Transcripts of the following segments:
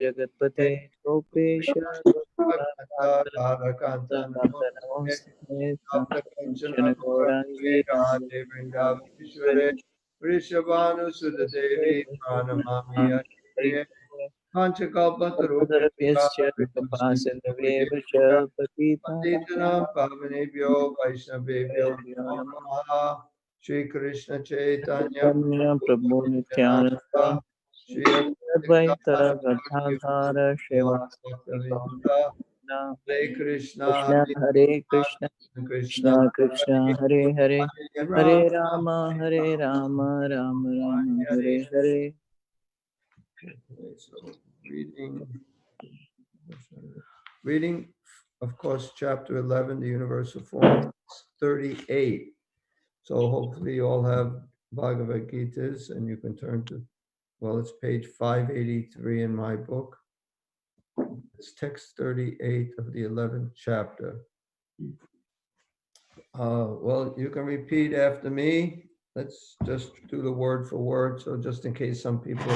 जगत्पते गोपेश कांचन गौरांगी वृषभानुसुतदेवी प्रणमामि हरिप्रिये कल्पतरुभ्यश्च कृपासिन्धुभ्येव च पतितानां पावनेभ्यो वैष्णवेभ्यो नमः। नमः। श्री कृष्ण चैतन्य प्रभु नित्यानंद श्री अद्वैत गदाधर श्रीवासदि हरे कृष्णा कृष्ण हरे Krishna Krishna Krishna Krishna Hare Hare Hare Hare Ram Ram Ram Ram Hare Hare. So reading, of course, chapter 11, the universal form, 38. So hopefully you all have Bhagavad Gitas and you can turn to, well, it's page 583 in my book. It's text 38 of the 11th chapter. Well, you can repeat after me. Let's just do the word for word. So just in case some people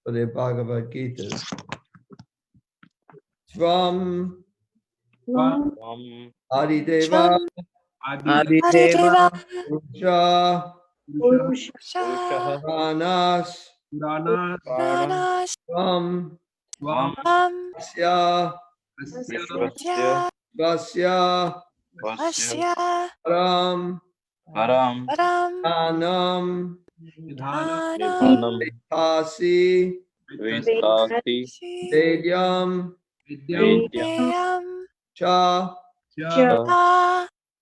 for their Bhagavad Gitas. Svam Adideva आदिदेवा Purusha पुरुषः Pranas Svam Asya विश्वस्य Vasya वस्य Param परं Anam निधानं Tasi वेत्तासि Vedyam वेद्यं Cha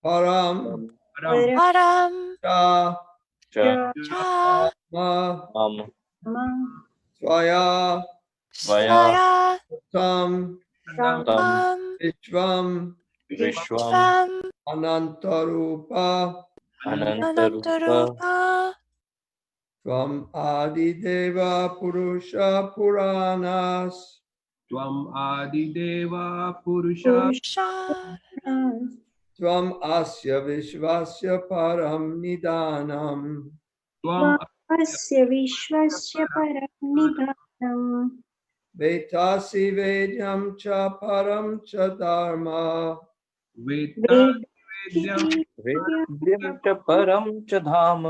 Param Cha च Ma मम Swaya त्वया Tam तं Vishvam विश्वम् Anantarupa अनन्तरूप Tvam Adideva Purusha Puranas Tvam Adideva Purusha Tvam Asya Vishvasya Param Nidanam Tvam Asya Vishwasya Paramnidanam Vetasi Vedyam Cha Param Cha Dharma Veda Vedyam वेद्यं च परं च धाम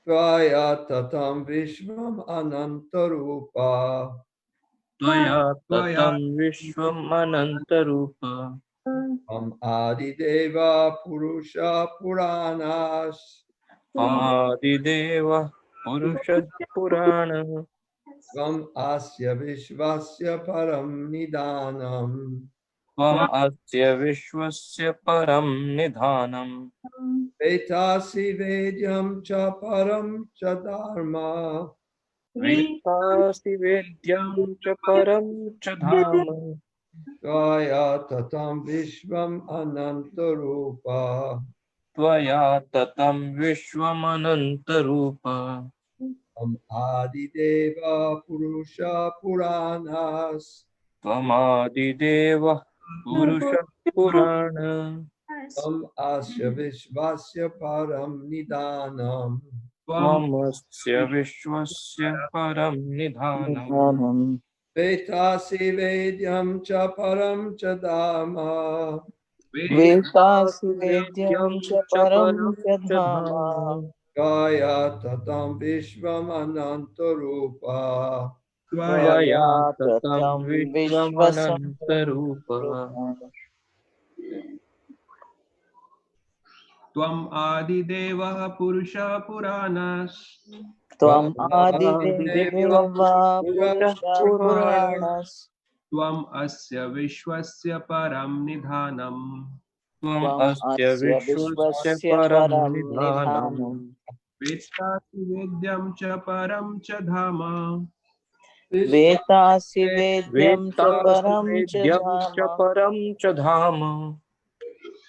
Tvaya Tatam Vishvam Anantarupa त्वया Tvaya ततं विश्वम् अनन्तरूप Tvam Adideva Purusha Puranas त्वमादिदेव पुरुषः पुराण Tvam Asya Vishvasya Param Nidanam त्वम् अस्य विश्वस्य परं निधानम् Vetasi Vedyam Cha Param Cha Dharma वेत्तासि वेद्यं च परं च धाम Tvaya Tatam Vishvam Anantarupa त्वया ततं विश्वमनन्तरूप Tvam Adideva Purusha Puranas त्वमादिदेवः पुरुषः पुराण Tvam Asya Vishvasya Param Nidanam Tvam त्वमस्य विश्वस्य परं निधानम् Vetasi Vedyam Cha Param Cha Dharma वेत्तासि वेद्यं च परं च धाम Kaya Tatam Vishvam Anantarupa Tvaya त्वया ततं विश्वमनन्तरूप Tvam Adideva Purusha Puranas त्वम् आदिदेवः पुरुषः पुराणस् Tvam Asya Vishwasya Param Nidhanam त्वम् त्वम् अस्य अस्य विश्वस्य विश्वस्य परं परं निधानम् निधानम् Vetasi Vedyam Cha Param Cha Dhama वेत्तासि वेद्यं च वेत्तासि परं च वेद्यं च धाम परं च धाम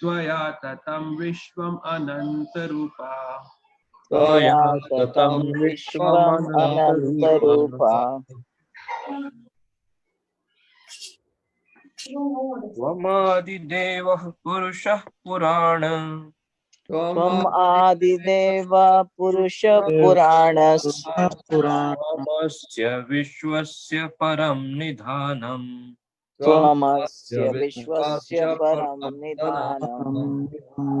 Tvaya Tatam Vishwam Anantarupa त्वया त्वया ततं ततं विश्वम् विश्वमनन्तरूप अनन्तरूपा त्वमादिदेवः पुरुषः पुराण Tvam Adideva Purusha Puranas Tvamasya Vishwasya Param Nidhanam. Tvamasya Vishwasya Param Nidhanam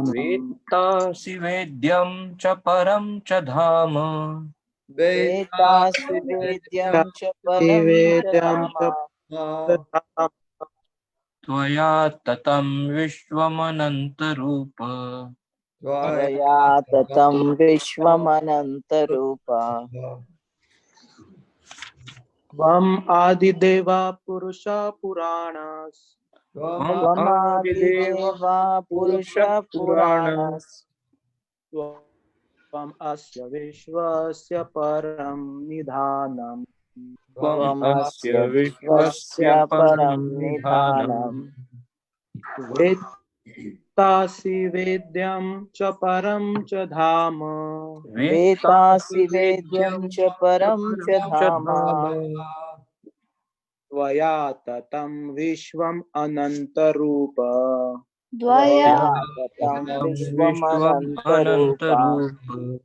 Vetasi Vedyam cha Param cha Dhama. Vetasi Vedyam Cha Param Cha Dhama Tvaya tatam Vishwamanantarupa. Tvaya Tatam Vishwamanantarupa Tvam Adideva Purusha Puranas. Tvam Adideva Tvamadideva Purusha Purana. Puranas Tvam Asya Vishwasya Param Nidhanam. Tvam Tvamasya asya Vishwasya Vishwasya Param Param Nidhanam Nidhanam. Vetasi Vedyam Cha Param Cha Dhama. Vetasi Vedyam Cha Param Cha Dhama Tvaya Tatam Vishwam Anantarupa. Tvaya Dvaya Tatam Vishwam Vishwamanantarupa Anantarupa.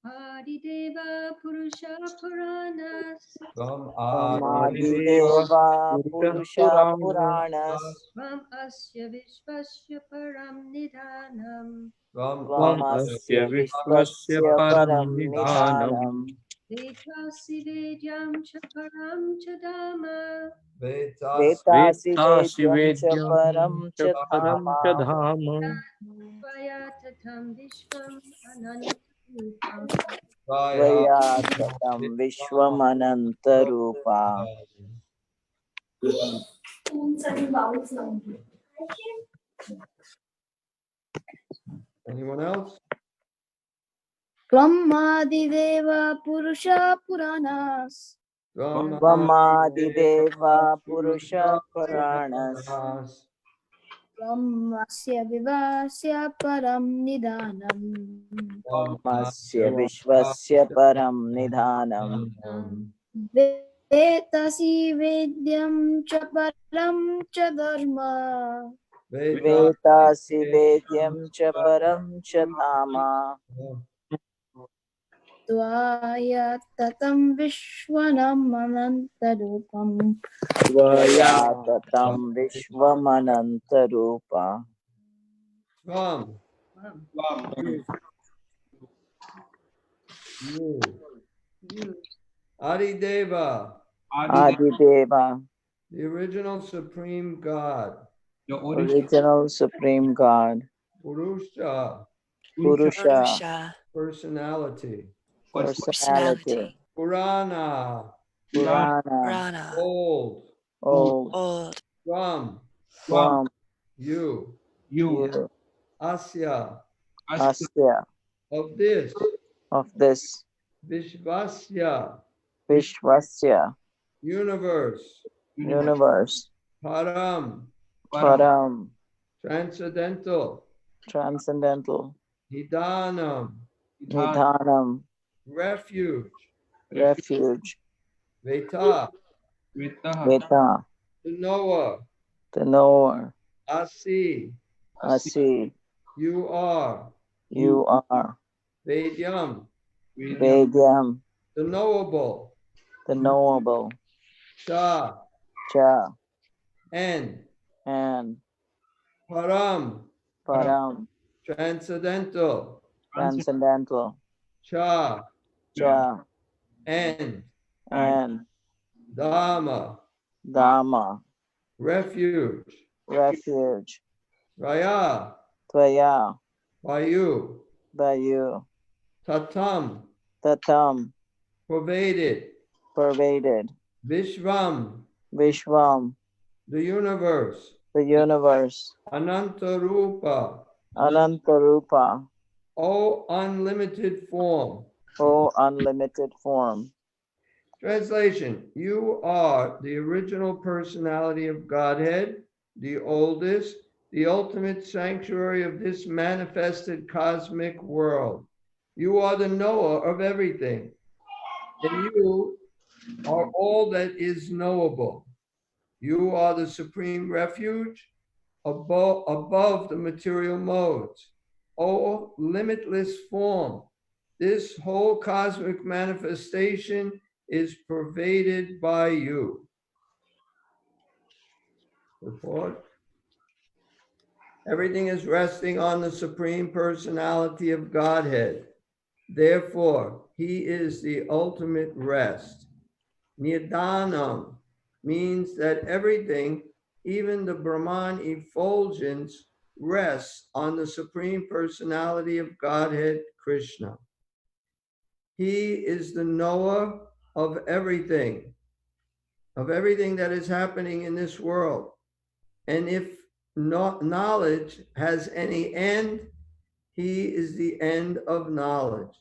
Adideva Purusha Puranas Adideva Tvamadideva Purusha Purusha Purana. Puranas Tvam Asya Vishwasya Param Nidhanam Tvam asya Tvamasya Vishwasya Vishwasya Param Param Nidhanam. Nidhanam Vetasi Vedyam Cha Param Cha Dhamma Vetasi Vetasi Vedyam Cha Vedyam Param cha Cha Param cha Dhama Dhama. Tvaya Tatam Vishwam Anantarupam Tvaya Tatam Vishwamanantarupa Anyone else? Brahmadideva Purusha Puranas. Tvamadideva Purusha Puranas Brahmasya Vivasya Param Nidhanam. Masya Vishwasya Param Nidhanam Vetasi Vedyam Cha Param Cha Dharma. Vetasi Vedyam Cha Param Cha Dhama Tvaya Tatam Vishwanam Anantarupam. Tvaya Tatam Vishwamanantarupa Ram. Adideva, Adideva, the original supreme God. original Supreme God, Purusha, Purusha, personality. personality, Purana, Purana, old. old, Ram, Tvam, you. you, Asya, Asya, of this. of this, Vishvasya, Vishwasya, universe. universe, Param, Param, transcendental. transcendental, Nidanam, Nidhanam, refuge. refuge, Veta, Veta, the knower. the knower, Asi, Asi, you are. you are, Vedyam, Vedyam, the knowable. the knowable, Cha, Cha, and and Param, Param, transcendental. transcendental, Cha, Cha, and and Dhamma, Dhamma, refuge. refuge, Raya, Tvaya, by you. by you, Tatam, Tatam, pervaded. pervaded, Vishvam, Vishvam, the universe. the universe, Anantarupa, Anantarupa, O unlimited form. O unlimited form. Translation: you are the original personality of Godhead, the oldest, the ultimate sanctuary of this manifested cosmic world. You are the knower of everything, and you are all that is knowable. You are the supreme refuge above the material modes. O limitless form. This whole cosmic manifestation is pervaded by you. Report. Everything is resting on the Supreme Personality of Godhead. Therefore, he is the ultimate rest. Nidhanam means that everything, even the Brahman effulgence, rests on the Supreme Personality of Godhead, Krishna. He is the knower of everything that is happening in this world. And if knowledge has any end, he is the end of knowledge.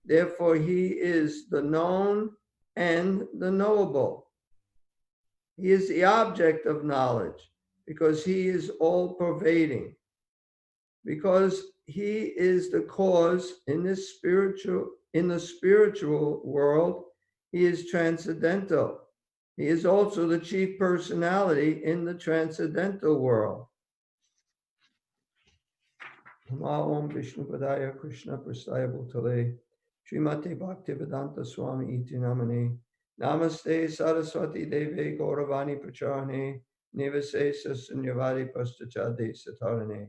Therefore, he is the known and the knowable. He is the object of knowledge because he is all pervading. Because he is the cause in the spiritual world, he is transcendental. He is also the chief personality in the transcendental world. Om Vishnu Padaya Krishna Prasaya Bhutale Srimati Bhaktivedanta Swami Iti Namane Namaste Saraswati Deve Gauravani Pracharane Nivase Sasunyavadi Pastachade Satarane.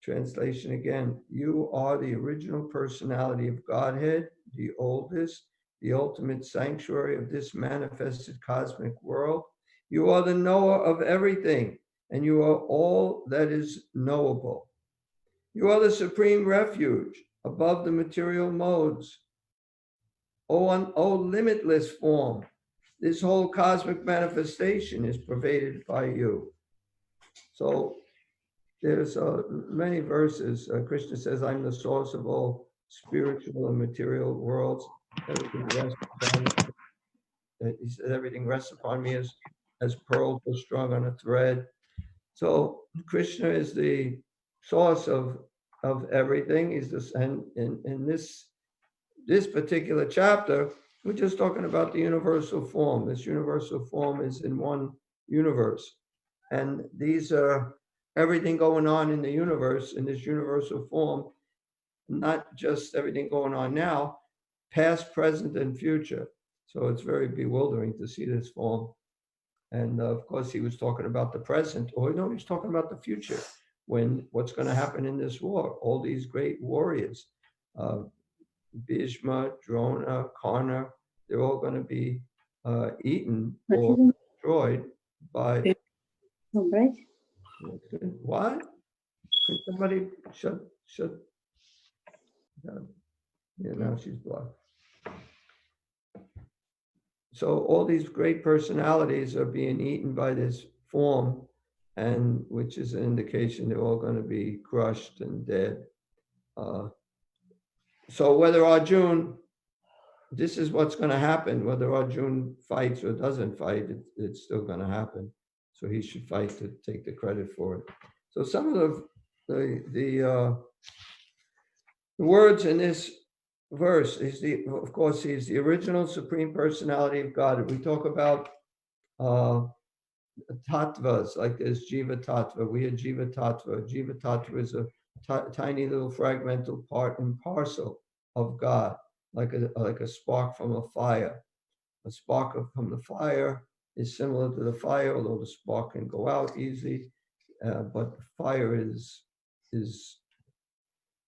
Translation again. You are the original personality of Godhead, the oldest, the ultimate sanctuary of this manifested cosmic world. You are the knower of everything, and you are all that is knowable. You are the supreme refuge above the material modes. O limitless form, this whole cosmic manifestation is pervaded by you. So there's many verses. Krishna says, I'm the source of all spiritual and material worlds. Everything rests upon me. He said, everything rests upon me as pearls are strung on a thread. So Krishna is the source of everything. He's this, and in this particular chapter, we're just talking about the universal form. This universal form is in one universe. And these are everything going on in the universe, in this universal form, not just everything going on now, past, present, and future. So it's very bewildering to see this form. And of course, he was talking about the present, or no, he's talking about the future, when what's going to happen in this war. All these great warriors, Bhishma, Drona, Karna, they're all going to be eaten or destroyed by. What? Can somebody shut? Yeah, now she's blocked. So all these great personalities are being eaten by this form, and which is an indication they're all going to be crushed and dead. So whether Arjuna, this is what's going to happen, whether Arjuna fights or doesn't fight, it's still going to happen. So he should fight to take the credit for it. So some of the words in this verse is of course, he's the original supreme personality of God. We talk about tattvas, like there's Jiva Tattva. We had Jiva Tattva. Jiva Tattva is a tiny little fragmental part and parcel of God, like a spark from a fire. A spark from the fire is similar to the fire, although the spark can go out easily. But fire is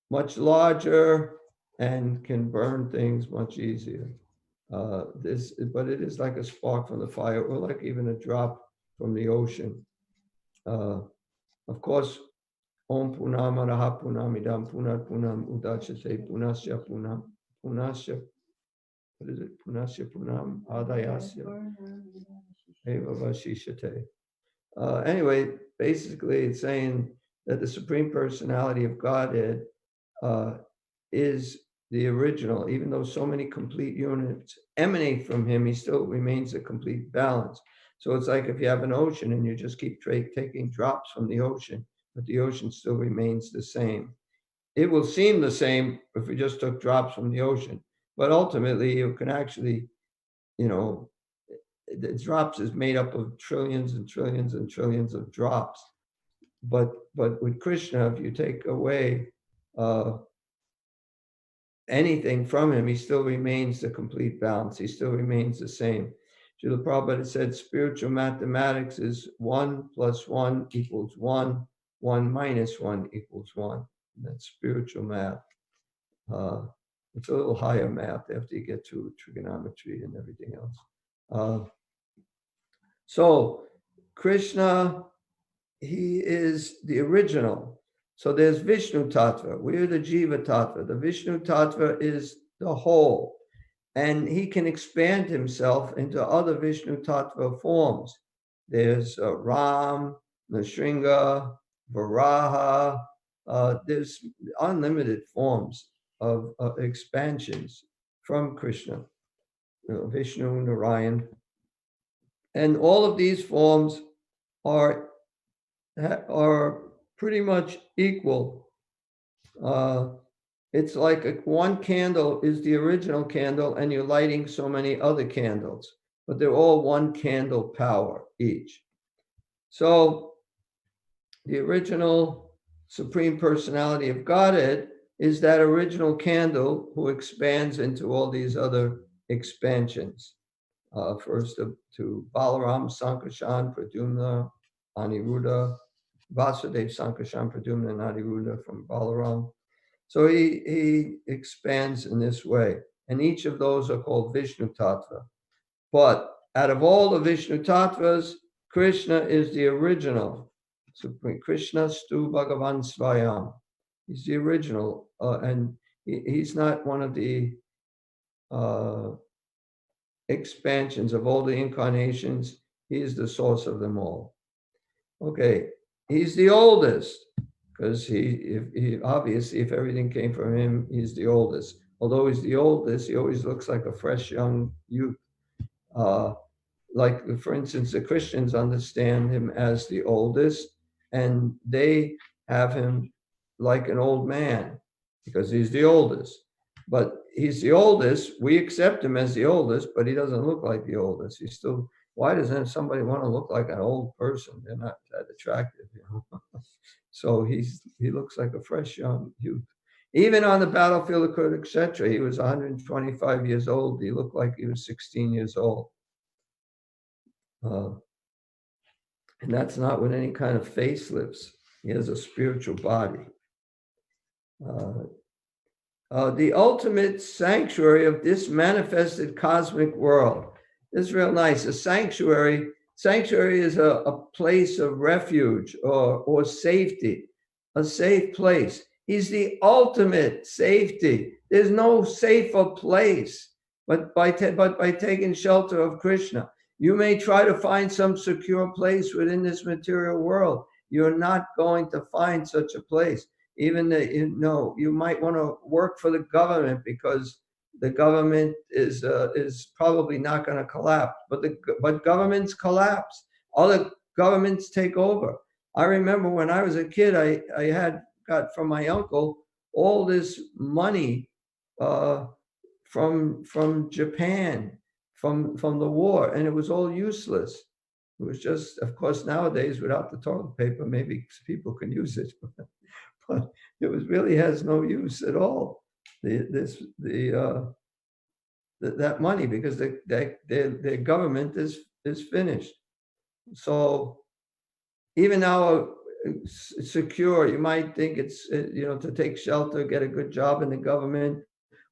much larger and can burn things much easier. But it is like a spark from the fire, or like even a drop from the ocean. Of course, Om Punam Araha Punam Idam Punat Punam Udachate Punasya Punam Punasya. What is it? Punasya Punam Adayasya Eva Vashishate. Anyway, basically it's saying that the Supreme Personality of Godhead is the original. Even though so many complete units emanate from him, he still remains a complete balance. So it's like if you have an ocean and you just keep taking drops from the ocean, but the ocean still remains the same. It will seem the same if we just took drops from the ocean, but ultimately you can actually, the drops is made up of trillions and trillions and trillions of drops. But with Krishna, if you take away anything from him, he still remains the complete balance. He still remains the same. Srila Prabhupada said spiritual mathematics is 1 + 1 = 1, 1 - 1 = 1. That's spiritual math. It's a little higher math after you get to trigonometry and everything else. So Krishna, he is the original. So there's Vishnu Tattva. We're the Jiva Tattva. The Vishnu Tattva is the whole. And he can expand himself into other Vishnu Tattva forms. There's Ram, Nrsimha, Varaha. There's unlimited forms of expansions from Krishna, Vishnu, Narayan. And all of these forms are pretty much equal. It's like one candle is the original candle and you're lighting so many other candles, but they're all one candle power each. So the original Supreme Personality of Godhead is that original candle who expands into all these other expansions. First to Balaram, Sankarshan, Pradyumna, Aniruddha, Vasudeva, Sankarshan, Pradyumna, and Aniruddha from Balaram. So he expands in this way. And each of those are called Vishnu Tattva. But out of all the Vishnu Tattvas, Krishna is the original. Supreme Krishna Stu Bhagavan Svayam. He's the original. And he's not one of the expansions of all the incarnations. He is the source of them all. Okay, he's the oldest. Because he obviously, if everything came from him, he's the oldest. Although he's the oldest, he always looks like a fresh young youth. Like, for instance, the Christians understand him as the oldest, and they have him like an old man because he's the oldest. But he's the oldest. We accept him as the oldest, but he doesn't look like the oldest. He's still. Why doesn't somebody want to look like an old person? They're not that attractive, you know. So he looks like a fresh young youth. Even on the battlefield of Kurukshetra, he was 125 years old. He looked like he was 16 years old. And that's not with any kind of facelifts. He has a spiritual body. The ultimate sanctuary of this manifested cosmic world. This is real nice. A sanctuary is a place of refuge or safety, a safe place. He's the ultimate safety. There's no safer place but by taking shelter of Krishna. You may try to find some secure place within this material world. You're not going to find such a place. Even you might want to work for the government because the government is probably not going to collapse. But governments collapse. Other governments take over. I remember when I was a kid, I got from my uncle all this money from Japan, from the war, and it was all useless. It was just, of course, nowadays without the toilet paper, maybe people can use it, but it really has no use at all. That money, because their government is finished. So even now, secure, you might think it's to take shelter, get a good job in the government,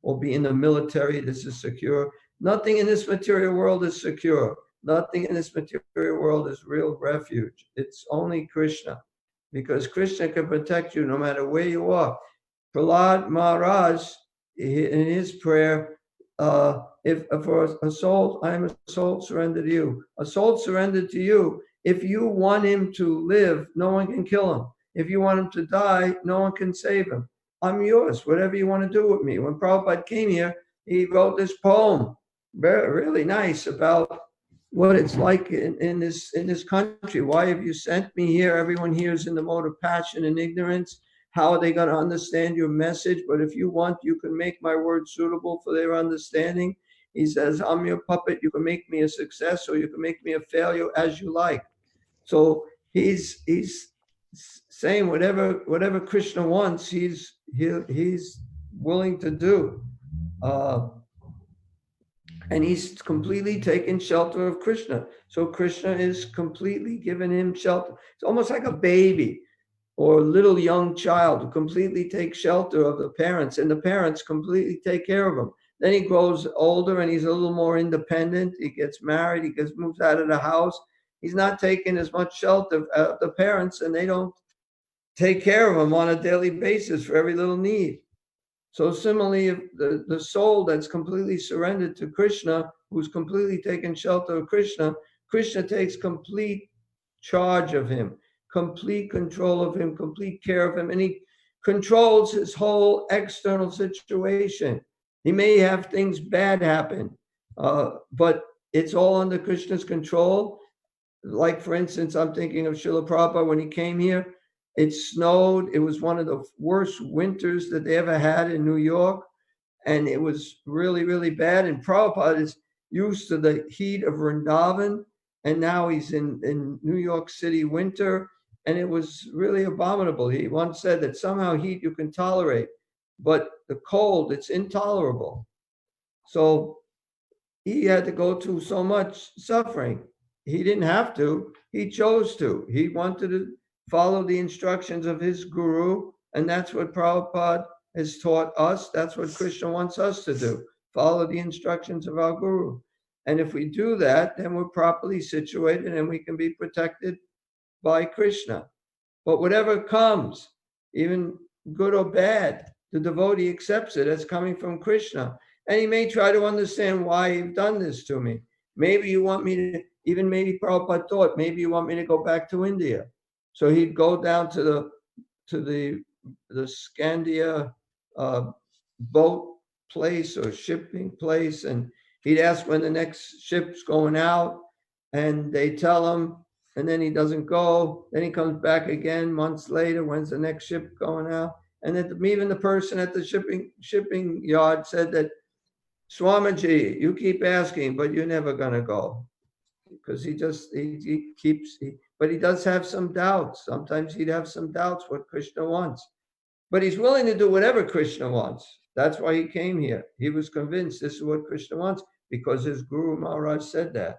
or be in the military. This is secure. Nothing in this material world is secure. Nothing in this material world is real refuge. It's only Krishna, because Krishna can protect you no matter where you are. Prahlad Maharaj, in his prayer, if for a soul, I am a soul surrendered to you. A soul surrendered to you. If you want him to live, no one can kill him. If you want him to die, no one can save him. I'm yours, whatever you want to do with me. When Prabhupada came here, he wrote this poem, really nice, about what it's like in this country. Why have you sent me here? Everyone here is in the mode of passion and ignorance. How are they going to understand your message? But if you want, you can make my words suitable for their understanding. He says, I'm your puppet. You can make me a success or you can make me a failure as you like. So he's saying whatever Krishna wants, he's he's willing to do. And he's completely taken shelter of Krishna. So Krishna is completely giving him shelter. It's almost like a baby or a little young child who completely takes shelter of the parents, and the parents completely take care of him. Then he grows older and he's a little more independent. He gets married, he moves out of the house. He's not taking as much shelter of the parents, and they don't take care of him on a daily basis for every little need. So similarly, the soul that's completely surrendered to Krishna, who's completely taken shelter of Krishna, Krishna takes complete charge of him, complete control of him, complete care of him, and he controls his whole external situation. He may have things bad happen, but it's all under Krishna's control. Like, for instance, I'm thinking of Srila Prabhupada when he came here. It snowed. It was one of the worst winters that they ever had in New York. And it was really, really bad. And Prabhupada is used to the heat of Vrindavan. And now he's in New York City winter. And it was really abominable. He once said that somehow heat you can tolerate, but the cold, it's intolerable. So he had to go through so much suffering. He didn't have to. He chose to. He wanted to follow the instructions of his guru, and that's what Prabhupada has taught us. That's what Krishna wants us to do, follow the instructions of our guru. And if we do that, then we're properly situated and we can be protected by Krishna. But whatever comes, even good or bad, the devotee accepts it as coming from Krishna. And he may try to understand why you've done this to me. Maybe you want me to, even maybe Prabhupada thought, maybe you want me to go back to India. So he'd go down to the Scandia boat place or shipping place, and he'd ask when the next ship's going out, and they tell him, and then he doesn't go. Then he comes back again months later. When's the next ship going out? And then even the person at the shipping yard said that, Swamiji, you keep asking, but you're never gonna go. Because he keeps, but he does have some doubts. Sometimes he'd have some doubts what Krishna wants. But he's willing to do whatever Krishna wants. That's why he came here. He was convinced this is what Krishna wants because his Guru Maharaj said that.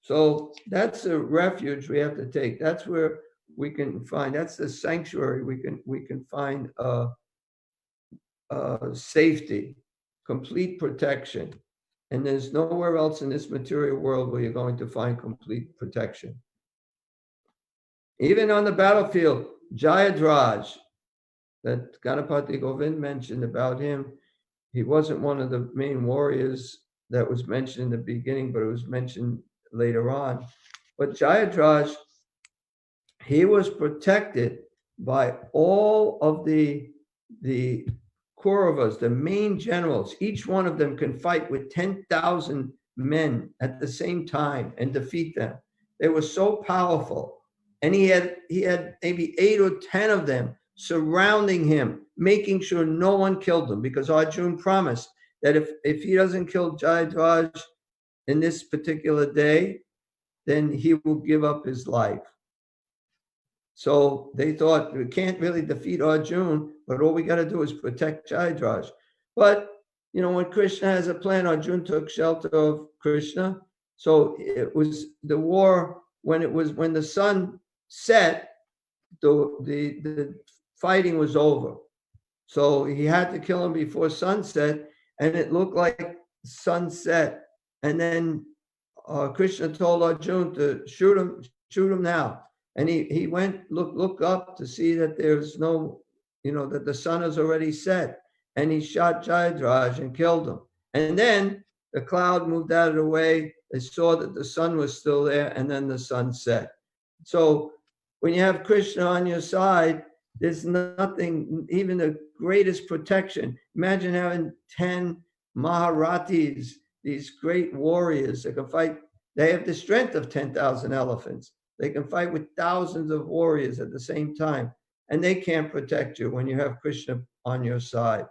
So that's a refuge we have to take. That's where we can find, that's the sanctuary we can find safety, complete protection. And there's nowhere else in this material world where you're going to find complete protection. Even on the battlefield, Jayadraj, that Ganapati Govind mentioned about him, he wasn't one of the main warriors that was mentioned in the beginning, but it was mentioned later on. But Jayadraj, he was protected by all of the Kauravas, the main generals. Each one of them can fight with 10,000 men at the same time and defeat them. They were so powerful. And he had maybe 8 or 10 of them surrounding him, making sure no one killed him, because Arjuna promised that if he doesn't kill Jayadraj in this particular day, then he will give up his life. So they thought, we can't really defeat Arjuna, but all we got to do is protect Jayadraj. But, when Krishna has a plan, Arjuna took shelter of Krishna. So it was the war, when the sun set, the fighting was over. So he had to kill him before sunset, and it looked like sunset. And then Krishna told Arjuna to shoot him now. And he went, look up to see that there's no, that the sun has already set. And he shot Jayadraj and killed him. And then the cloud moved out of the way. They saw that the sun was still there, and then the sun set. So when you have Krishna on your side, there's nothing, even the greatest protection. Imagine having 10 Maharathis, these great warriors that can fight. They have the strength of 10,000 elephants. They can fight with thousands of warriors at the same time, and they can't protect you when you have Krishna on your side.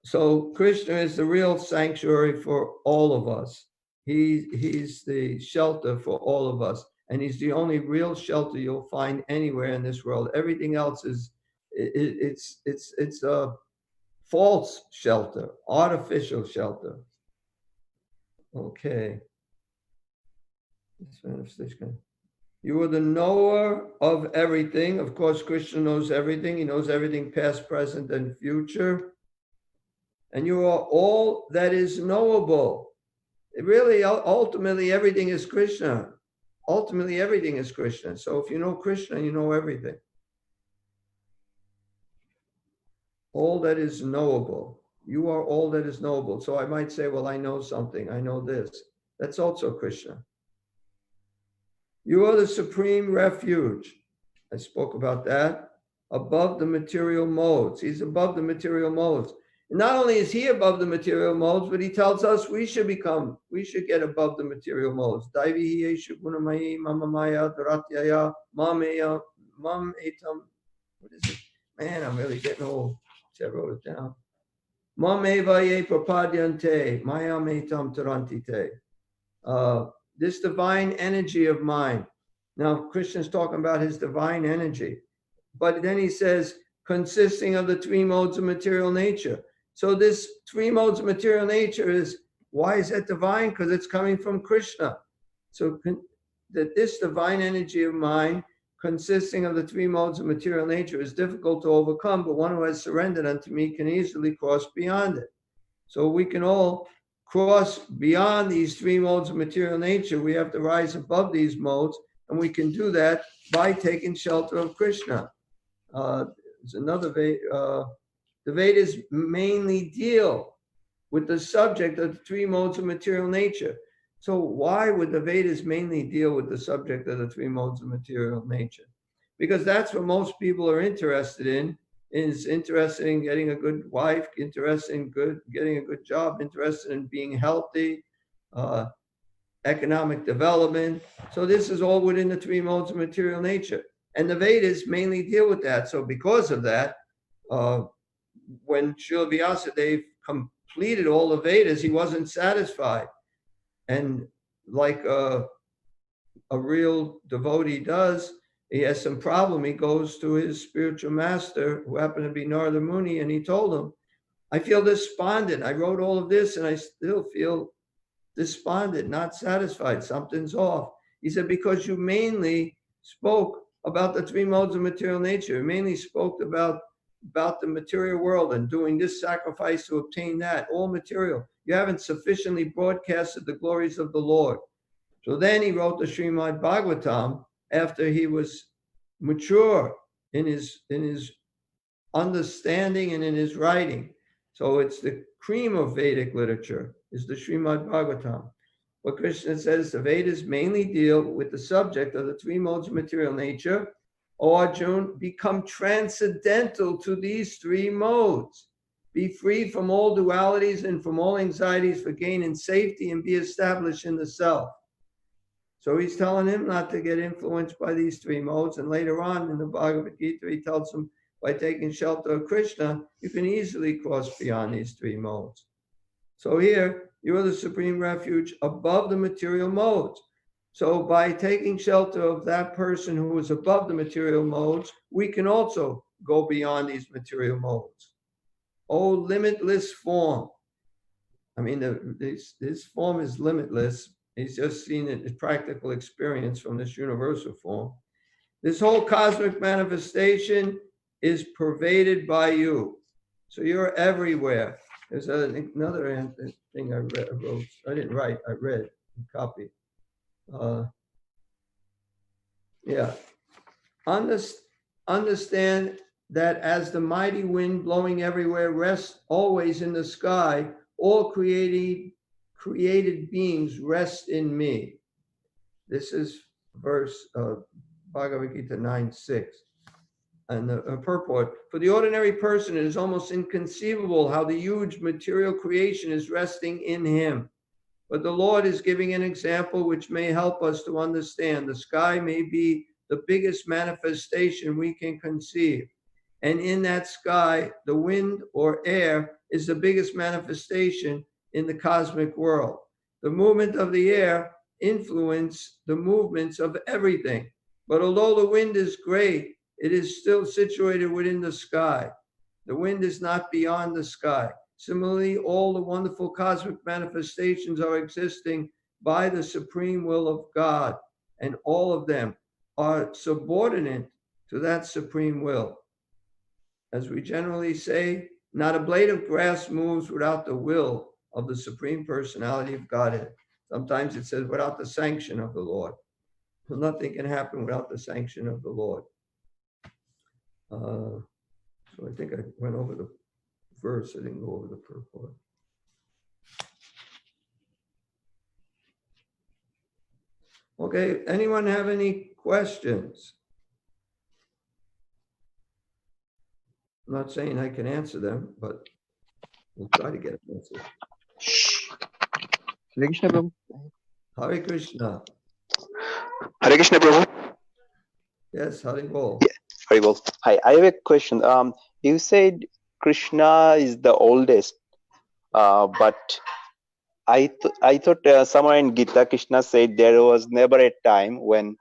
So Krishna is the real sanctuary for all of us. He's the shelter for all of us, and he's the only real shelter you'll find anywhere in this world. Everything else It's a false shelter, artificial shelter. Okay. You are the knower of everything. Of course, Krishna knows everything. He knows everything past, present, and future. And you are all that is knowable. Really, ultimately, everything is Krishna. Ultimately, everything is Krishna. So if you know Krishna, you know everything. All that is knowable. You are all that is knowable. So I might say, well, I know something. I know this. That's also Krishna. You are the supreme refuge. I spoke about that. Above the material modes. He's above the material modes. And not only is he above the material modes, but he tells us we should get above the material modes. What is it? Man, I'm really getting old. I wrote it down. This divine energy of mine. Now, Krishna's talking about his divine energy. But then he says, consisting of the three modes of material nature. So this three modes of material nature is, why is that divine? Because it's coming from Krishna. So that this divine energy of mine, consisting of the three modes of material nature, is difficult to overcome, but one who has surrendered unto me can easily cross beyond it. So we can all cross beyond these three modes of material nature. We have to rise above these modes, and we can do that by taking shelter of Krishna. There's another Veda. The Vedas mainly deal with the subject of the three modes of material nature. So why would the Vedas mainly deal with the subject of the three modes of material nature? Because that's what most people are interested in, is interested in getting a good wife, interested in getting a good job, interested in being healthy, economic development. So this is all within the three modes of material nature. And the Vedas mainly deal with that. So because of that, when Srila Vyasadeva completed all the Vedas, he wasn't satisfied. And like a real devotee does, he has some problem. He goes to his spiritual master, who happened to be Narada Muni, and he told him, I feel despondent. I wrote all of this and I still feel despondent, not satisfied. Something's off. He said, because you mainly spoke about the three modes of material nature. You mainly spoke about the material world and doing this sacrifice to obtain that, all material. You haven't sufficiently broadcasted the glories of the Lord. So then he wrote the Srimad Bhagavatam after he was mature in his understanding and in his writing. So it's the cream of Vedic literature, is the Srimad Bhagavatam. What Krishna says, the Vedas mainly deal with the subject of the three modes of material nature. O Arjuna, become transcendental to these three modes. Be free from all dualities and from all anxieties for gain and safety, and be established in the self. So he's telling him not to get influenced by these three modes. And later on in the Bhagavad Gita, he tells him, by taking shelter of Krishna, you can easily cross beyond these three modes. So here, you are the supreme refuge above the material modes. So by taking shelter of that person who is above the material modes, we can also go beyond these material modes. Oh, limitless form. I mean, this form is limitless. He's just seen it as practical experience from this universal form. This whole cosmic manifestation is pervaded by you. So you're everywhere. There's another thing I wrote. I didn't write, I read and copied. Understand that as the mighty wind blowing everywhere rests always in the sky, all created beings rest in me. This is verse Bhagavad Gita 9:6. And the purport, for the ordinary person, it is almost inconceivable how the huge material creation is resting in him. But the Lord is giving an example which may help us to understand. The sky may be the biggest manifestation we can conceive. And in that sky, the wind or air is the biggest manifestation in the cosmic world. The movement of the air influences the movements of everything. But although the wind is great, it is still situated within the sky. The wind is not beyond the sky. Similarly, all the wonderful cosmic manifestations are existing by the supreme will of God, and all of them are subordinate to that supreme will. As we generally say, not a blade of grass moves without the will of the Supreme Personality of Godhead. Sometimes it says without the sanction of the Lord. Nothing can happen without the sanction of the Lord. So I think I went over the verse. I didn't go over the purport. Okay, anyone have any questions? I'm not saying I can answer them, but we'll try to get an answer. Hare Krishna, Prabhu. Hare Krishna. Hare Krishna, Prabhu. Yes, Hare Bol. Very well. Hi, I have a question. You said Krishna is the oldest, but I thought somewhere in Gita, Krishna said there was never a time when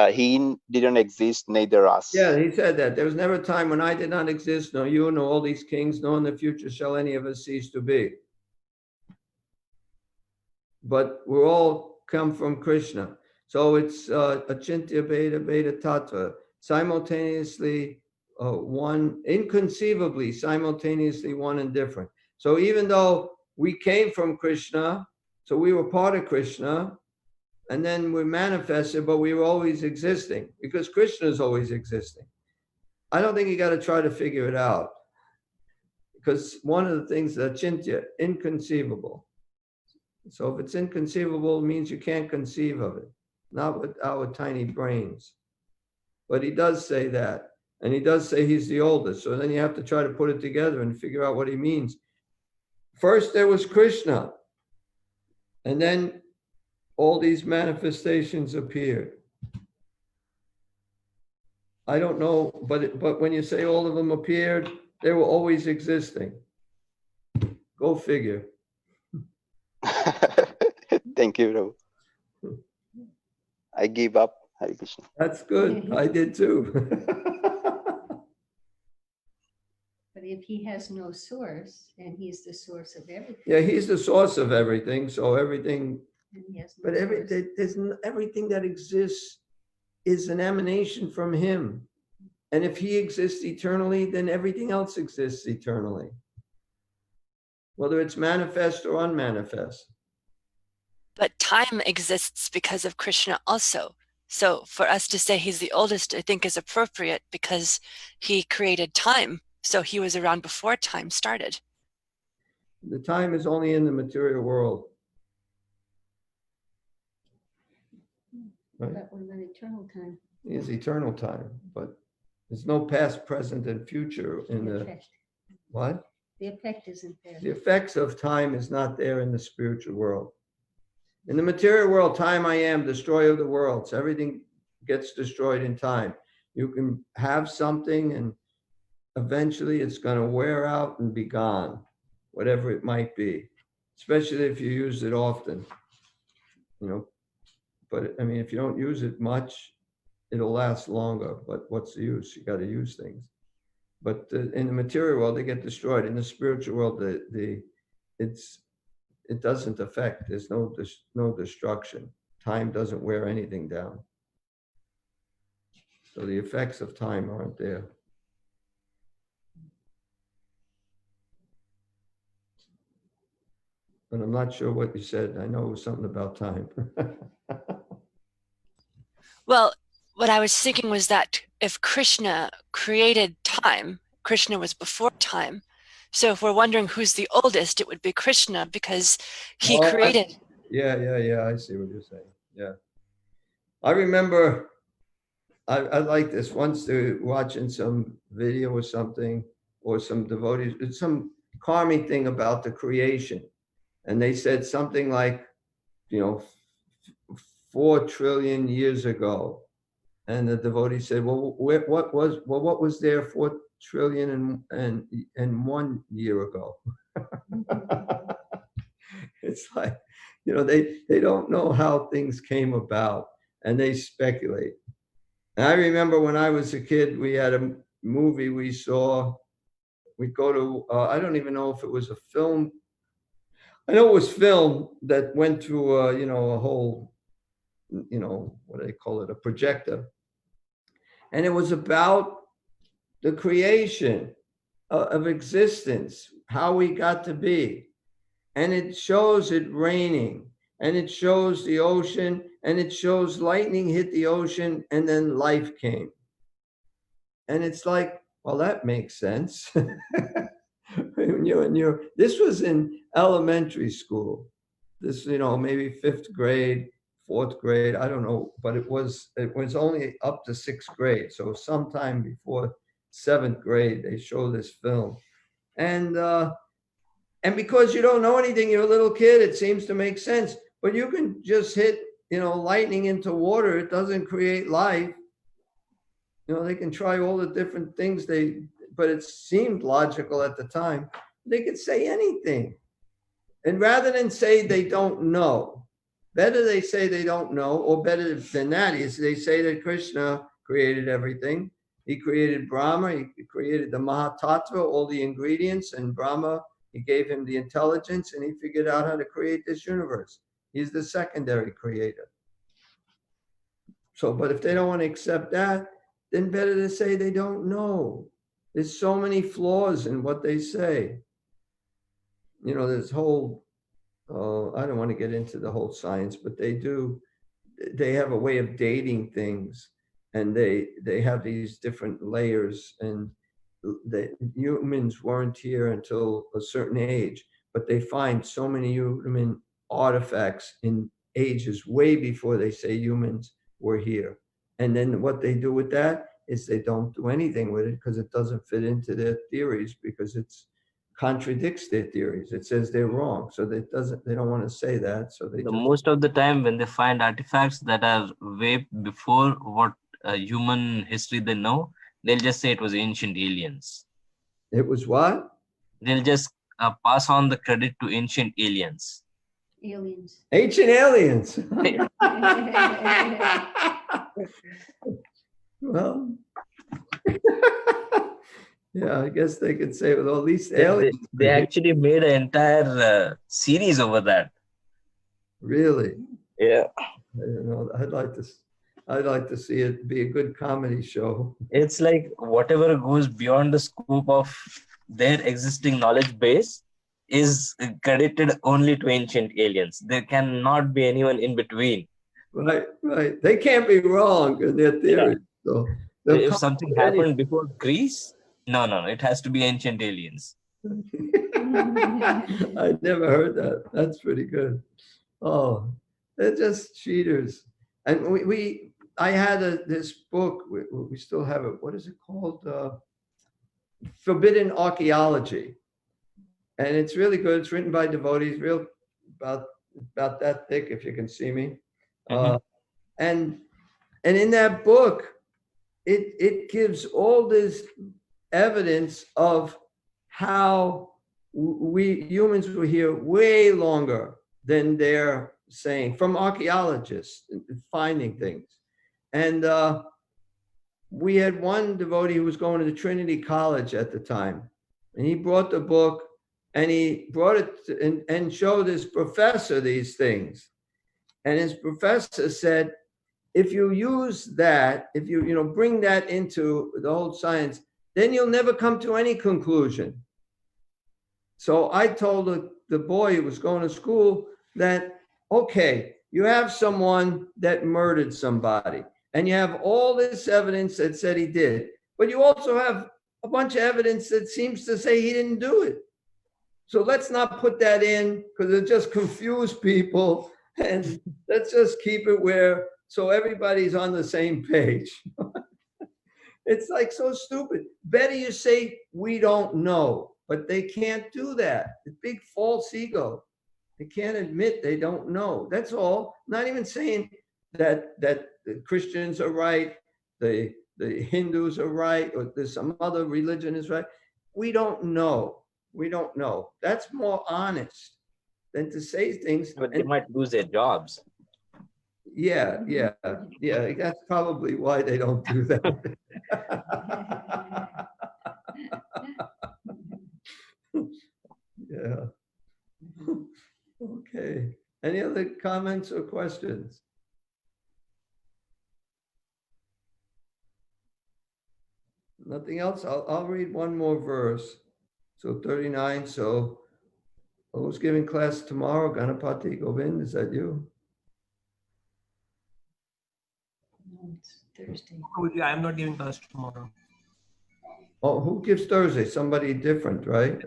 he didn't exist, neither us. Yeah, he said that. There was never a time when I did not exist, nor you, nor all these kings, nor in the future shall any of us cease to be. But we're all come from Krishna. So it's Achintya Beta Beta Tattva, simultaneously one, inconceivably simultaneously one and different. So even though we came from Krishna, so we were part of Krishna, and then we manifested, but we were always existing because Krishna is always existing. I don't think you got to try to figure it out, because one of the things that Achintya, inconceivable. So if it's inconceivable, it means you can't conceive of it, not with our tiny brains. But he does say that, and he does say he's the oldest. So then you have to try to put it together and figure out what he means. First there was Krishna, and then all these manifestations appeared. I don't know, but when you say all of them appeared, they were always existing. Go figure. Thank you, Prabhu. I give up. Hare Krishna. That's good. I did too. But if he has no source and he's the source of everything, Yeah, he's the source of everything. So everything, and he has no but source. everything that exists is an emanation from him. And if he exists eternally, then everything else exists eternally, whether it's manifest or unmanifest. But time exists because of Krishna also. So for us to say he's the oldest, I think is appropriate because he created time. So he was around before time started. The time is only in the material world. Right? But what about eternal time? It's eternal time, but there's no past, present, and future in The the, effect. what? The effect isn't there. The effects of time is not there in the spiritual world. In the material world, time I am, destroyer of the worlds. Everything gets destroyed in time. You can have something and eventually it's going to wear out and be gone, whatever it might be, especially if you use it often, you know. But I mean, if you don't use it much, it'll last longer. But what's the use? You got to use things. But in the material world, they get destroyed. In the spiritual world, it doesn't affect. There's no destruction. Time doesn't wear anything down. So the effects of time aren't there. But I'm not sure what you said. I know it was something about time. Well, what I was thinking was that if Krishna created time, Krishna was before time. So if we're wondering who's the oldest, it would be Krishna because he Oh, created. Yeah. I see what you're saying. Yeah. I remember, I like this once watching some video or something, or some devotees, it's some karmic thing about the creation. And they said something like, 4 trillion years ago. And the devotee said, well, what was there 4 trillion and 1 year ago? It's like, they don't know how things came about, and they speculate. And I remember when I was a kid, we had a movie we saw. We'd go to, I don't even know if it was a film. I know it was film that went through, a whole, what do they call it, a projector. And it was about the creation of existence, how we got to be. And it shows it raining, and it shows the ocean, and it shows lightning hit the ocean, and then life came. And it's like, well, that makes sense. This was in elementary school. This, maybe fifth grade, fourth grade, I don't know, but it was only up to sixth grade. So sometime before seventh grade, they show this film. And because you don't know anything, you're a little kid, it seems to make sense. But you can just hit, lightning into water. It doesn't create life. They can try all the different things but it seemed logical at the time. They could say anything. And rather than say they don't know, better they say they don't know, or better than that is they say that Krishna created everything. He created Brahma, he created the Mahatattva, all the ingredients, and Brahma, he gave him the intelligence, and he figured out how to create this universe. He's the secondary creator. So, but if they don't want to accept that, then better to say they don't know. There's so many flaws in what they say. This whole, I don't want to get into the whole science, but they have a way of dating things, and they have these different layers, and the humans weren't here until a certain age, but they find so many human artifacts in ages way before they say humans were here. And then what they do with that is they don't do anything with it because it doesn't fit into their theories, because it contradicts their theories. It says they're wrong. So they don't want to say that. So most of the time when they find artifacts that are way before what human history they know, they'll just say it was ancient aliens. It was what? They'll just pass on the credit to ancient aliens. Aliens. Ancient aliens. Well, yeah, I guess they could say with all these aliens. They actually made an entire series over that. Really? Yeah. I don't know. I'd like to see it be a good comedy show. It's like whatever goes beyond the scope of their existing knowledge base is credited only to ancient aliens. There cannot be anyone in between. Right. They can't be wrong in their theory. Yeah. So if something happened before Greece, no, it has to be ancient aliens. I never heard that. That's pretty good. Oh, they're just cheaters. And I had this book. We still have it. What is it called? Forbidden Archaeology. And it's really good. It's written by devotees, real about that thick, if you can see me. Mm-hmm. And in that book, it gives all this evidence of how we humans were here way longer than they're saying, from archaeologists finding things. And we had one devotee who was going to the Trinity College at the time, and he brought the book, and he brought it and showed his professor these things. And his professor said, if you use that, if you bring that into the whole science, then you'll never come to any conclusion. So I told the boy who was going to school that, okay, you have someone that murdered somebody, and you have all this evidence that said he did, but you also have a bunch of evidence that seems to say he didn't do it. So let's not put that in, because it just confuse people, and let's just keep it where, so everybody's on the same page. It's like so stupid. Better you say, we don't know, but they can't do that. The big false ego. They can't admit they don't know. That's all. Not even saying that the Christians are right, the Hindus are right, or there's some other religion is right. We don't know. We don't know. That's more honest than to say things. But they might lose their jobs. Yeah, yeah, yeah. That's probably why they don't do that. Yeah. Okay. Any other comments or questions? Nothing else? I'll read one more verse. So 39. So who's giving class tomorrow? Ganapati Govind, is that you? No, it's Thursday. Oh, yeah, I'm not giving class tomorrow. Oh, who gives Thursday? Somebody different, right?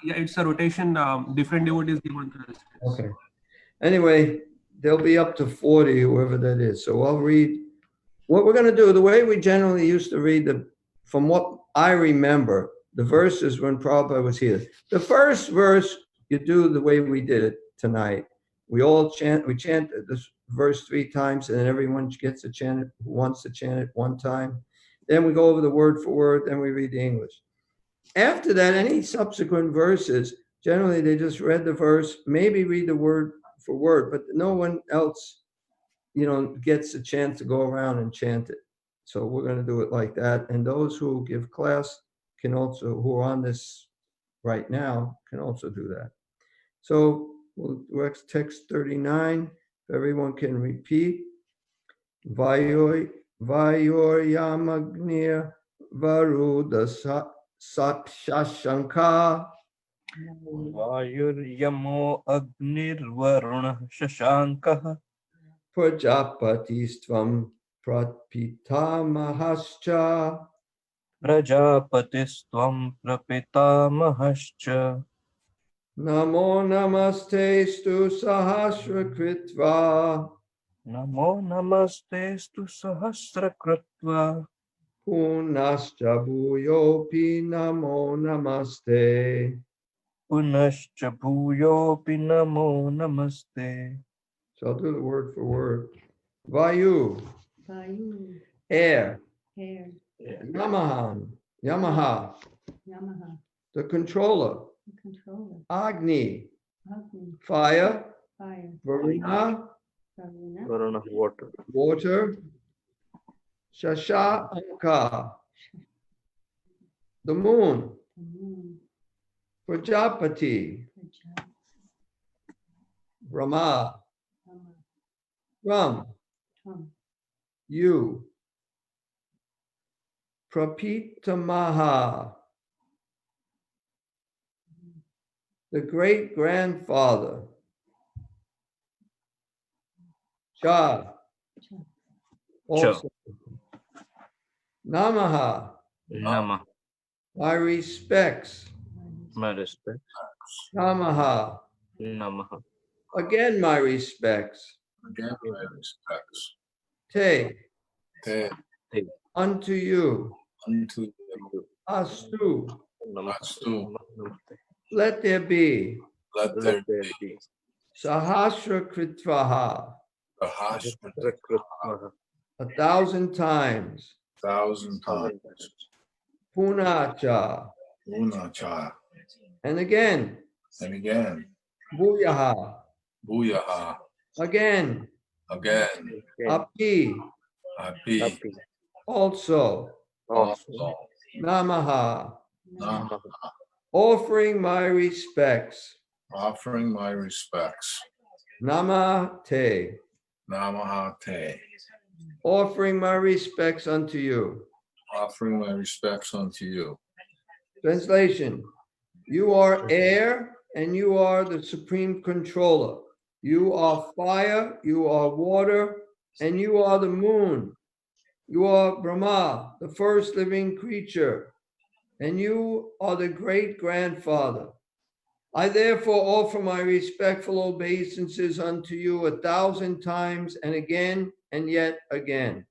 Yeah, it's a rotation. Different devotees give on Thursdays. Okay. Anyway, they'll be up to 40, whoever that is. So I'll read. What we're going to do, the way we generally used to read from what I remember, the verses when Prabhupada was here. The first verse, you do the way we did it tonight. We chant this verse 3 times, and then everyone gets to chant it who wants to chant it one time. Then we go over the word for word, then we read the English. After that, any subsequent verses, generally they just read the verse, maybe read the word for word, but no one else, gets a chance to go around and chant it. So we're going to do it like that. And those who give class who are on this right now, can also do that. So we'll text 39. If everyone can repeat. Vayor Yamagnir Varuda Shashanka. Vayuryamo Agnirvaruna Shashankah. Prajapatisvam Prapitamahascha. Prajapatisvam Prapitamahascha. Namo namaste stu sahasra kritva. Namo namaste stu sahasra kritva. Punascha bhuyopi namo namaste. Punascha bhuyopi namo namaste. So I'll do the word for word. Vayu, Vayu, air. air, Yamaha, Yamaha, Yamaha, the controller. the controller, Agni, Agni, fire. fire, Varuna, Varuna, Varuna, water. water. Shashanka, the moon. the moon, Prajapati, Prajapati, Brahma, Rama, Ram, Tvam, you. Prapitamaha, the great grandfather. Cha, Cha, also. Namaha, Nama. my respects. My respect. Namaha, Namaha. again my respects. Again, my respects. Te, Te, unto you. unto you. Astu, Astu, let there be. let there be. Sahasra kritvaha, Sahasra 1,000 times. 1,000 times. Punacha, Unacha. and again. And again. Bhuyaha, Booyaha. again. Again. Api, Happy. also. Also. Namaha, Namaha. offering my respects. Offering my respects. Namaste, Namahate. offering my respects unto you. Offering my respects unto you. Translation, you are air and you are the supreme controller. You are fire, you are water, and you are the moon. You are Brahma, the first living creature, and you are the great grandfather. I therefore offer my respectful obeisances unto you 1,000 times and again and yet again.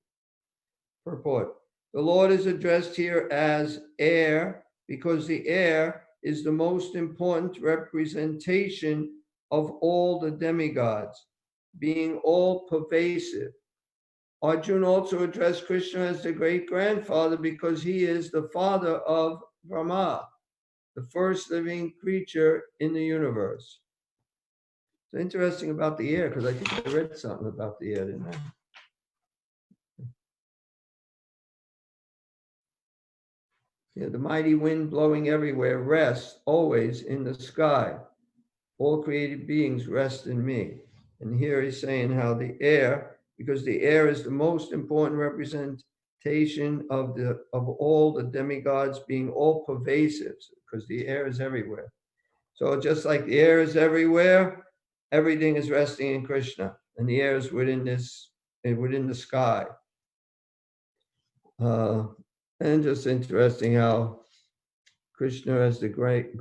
Purport. The Lord is addressed here as air because the air is the most important representation of all the demigods, being all pervasive. Arjuna also addressed Krishna as the great grandfather because he is the father of Brahma, the first living creature in the universe. It's interesting about the air, because I think I read something about the air, didn't I? Yeah, the mighty wind blowing everywhere rests always in the sky. All created beings rest in me. And here he's saying how the air, because the air is the most important representation of all the demigods being all pervasive, because the air is everywhere. So just like the air is everywhere, everything is resting in Krishna, and the air is within the sky. And just interesting how Krishna is the great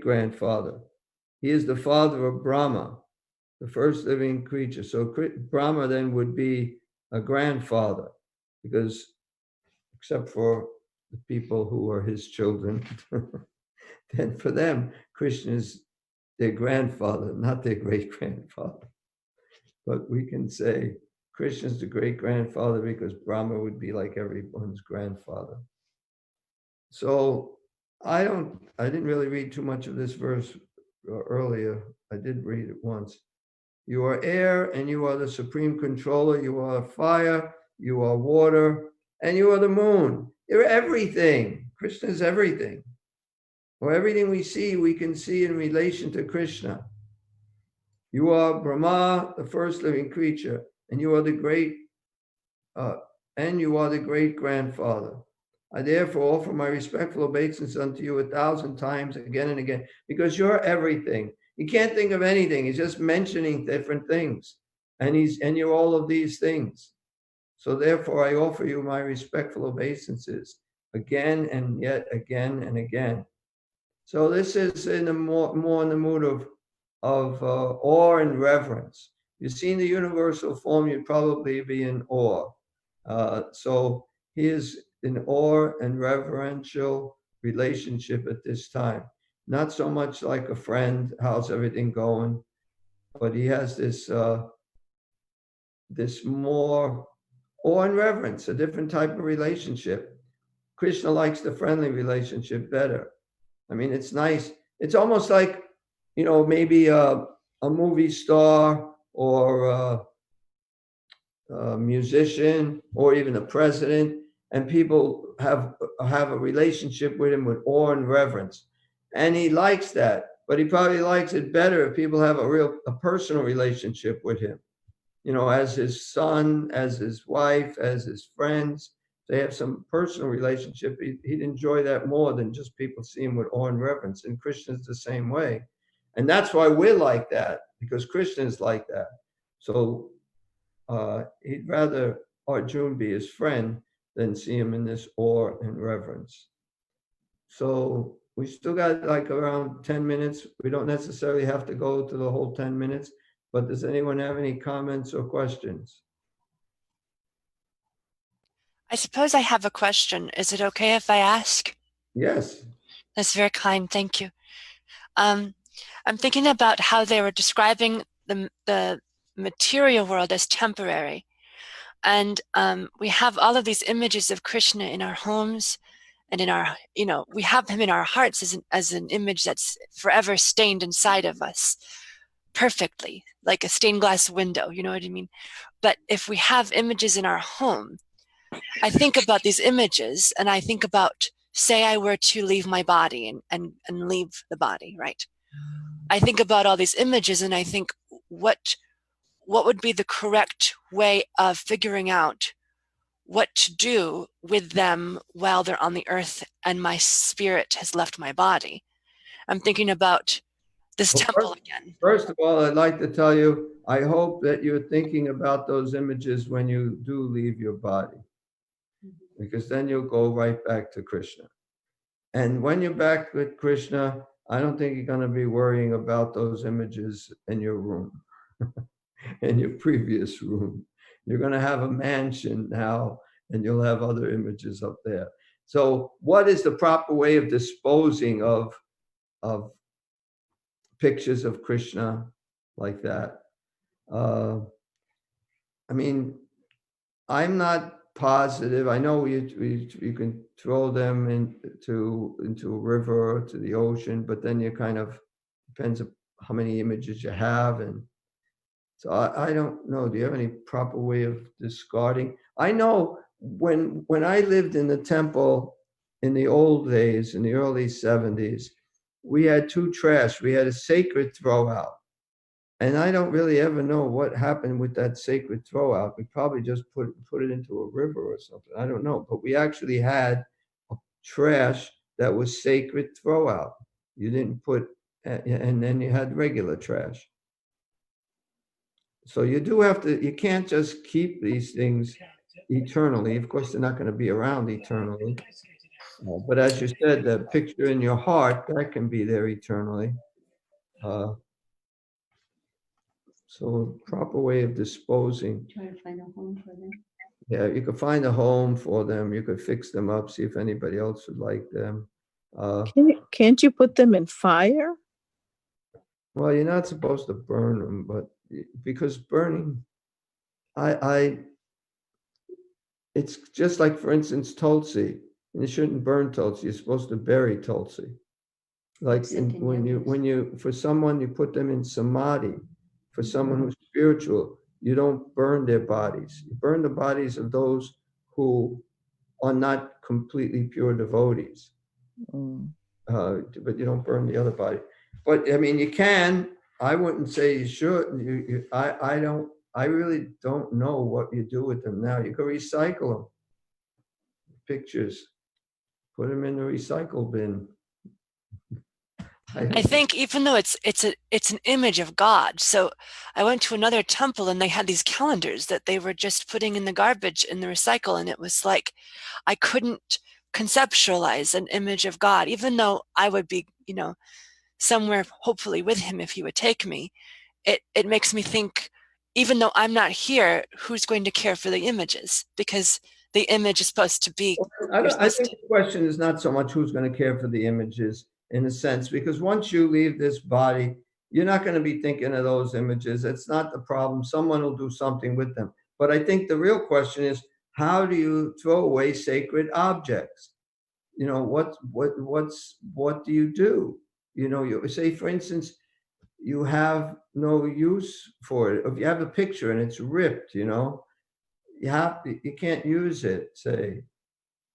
grandfather. He is the father of Brahma, the first living creature. So Brahma then would be a grandfather, because except for the people who are his children, then for them, Krishna is their grandfather, not their great grandfather. But we can say Krishna is the great grandfather because Brahma would be like everyone's grandfather. So I didn't really read too much of this verse earlier. I did read it once. You are air and you are the supreme controller. You are fire, you are water, and you are the moon. You're everything. Krishna is everything. Or everything we see, we can see in relation to Krishna. You are Brahma, the first living creature, and you are the great grandfather. I therefore offer my respectful obeisance unto you 1,000 times again and again, because you're everything. You can't think of anything. He's just mentioning different things. And you're all of these things. So therefore I offer you my respectful obeisances again and yet again and again. So this is in more in the mood of awe and reverence. You've seen the universal form, you'd probably be in awe. So he is in awe and reverential relationship at this time. Not so much like a friend, how's everything going? But he has this more awe and reverence, a different type of relationship. Krishna likes the friendly relationship better. I mean, it's nice. It's almost like, maybe a movie star or a musician or even a president, and people have a relationship with him with awe and reverence. And he likes that, but he probably likes it better if people have a personal relationship with him, as his son, as his wife, as his friends. They have some personal relationship. He'd enjoy that more than just people see him with awe and reverence. And Krishna's the same way. And that's why we're like that, because Krishna is like that. So he'd rather Arjuna be his friend than see him in this awe and reverence. So we still got like around 10 minutes. We don't necessarily have to go to the whole 10 minutes, but does anyone have any comments or questions? I suppose I have a question. Is it okay if I ask? Yes. That's very kind. Thank you. I'm thinking about how they were describing the material world as temporary. And we have all of these images of Krishna in our homes and in our, we have him in our hearts as an image that's forever stained inside of us perfectly, like a stained glass window, you know what I mean? But if we have images in our home, I think about these images and I think about, say I were to leave my body and leave the body, right? I think about all these images and I think, what would be the correct way of figuring out what to do with them while they're on the earth and my spirit has left my body? I'm thinking about this temple again. First of all, I'd like to tell you, I hope that you're thinking about those images when you do leave your body, because then you'll go right back to Krishna. And when you're back with Krishna, I don't think you're going to be worrying about those images in your room, in your previous room. You're going to have a mansion now, and you'll have other images up there. So what is the proper way of disposing of pictures of Krishna like that? I mean, I'm not positive. I know you can throw them into a river or to the ocean, but then you kind of depends how many images you have. And so I don't know. Do you have any proper way of discarding? I know when I lived in the temple in the old days, in the early 70s, we had two trash. We had a sacred throw out. And I don't really ever know what happened with that sacred throw out. We probably just put it into a river or something. I don't know. But we actually had trash that was sacred throw out. You didn't put, and then you had regular trash. So you do have to, you can't just keep these things eternally. Of course, they're not going to be around eternally. But as you said, the picture in your heart, that can be there eternally. So proper way of disposing. Try to find a home for them. Yeah, you could find a home for them. You could fix them up, see if anybody else would like them. Can't you put them in fire? Well, you're not supposed to burn them, but because burning, it's just like, for instance, Tulsi. You shouldn't burn Tulsi. You're supposed to bury Tulsi. Like when you for someone, you put them in samadhi. For someone who's spiritual, you don't burn their bodies. You burn the bodies of those who are not completely pure devotees. But you don't burn the other body. But I mean, you can. I wouldn't say you should. I really don't know what you do with them now. You can recycle them. Pictures, put them in the recycle bin. I think even though it's an image of God. So I went to another temple and they had these calendars that they were just putting in the garbage in the recycle, and it was like I couldn't conceptualize an image of God, even though I would be, somewhere hopefully with him if he would take me. It makes me think, even though I'm not here, who's going to care for the images? Because the image is supposed to be. I think the question is not so much who's going to care for the images, in a sense, because once you leave this body, you're not going to be thinking of those images. It's not the problem. Someone will do something with them. But I think the real question is, how do you throw away sacred objects? What do you do? You say, for instance, you have no use for it. If you have a picture and it's ripped, you can't use it, say.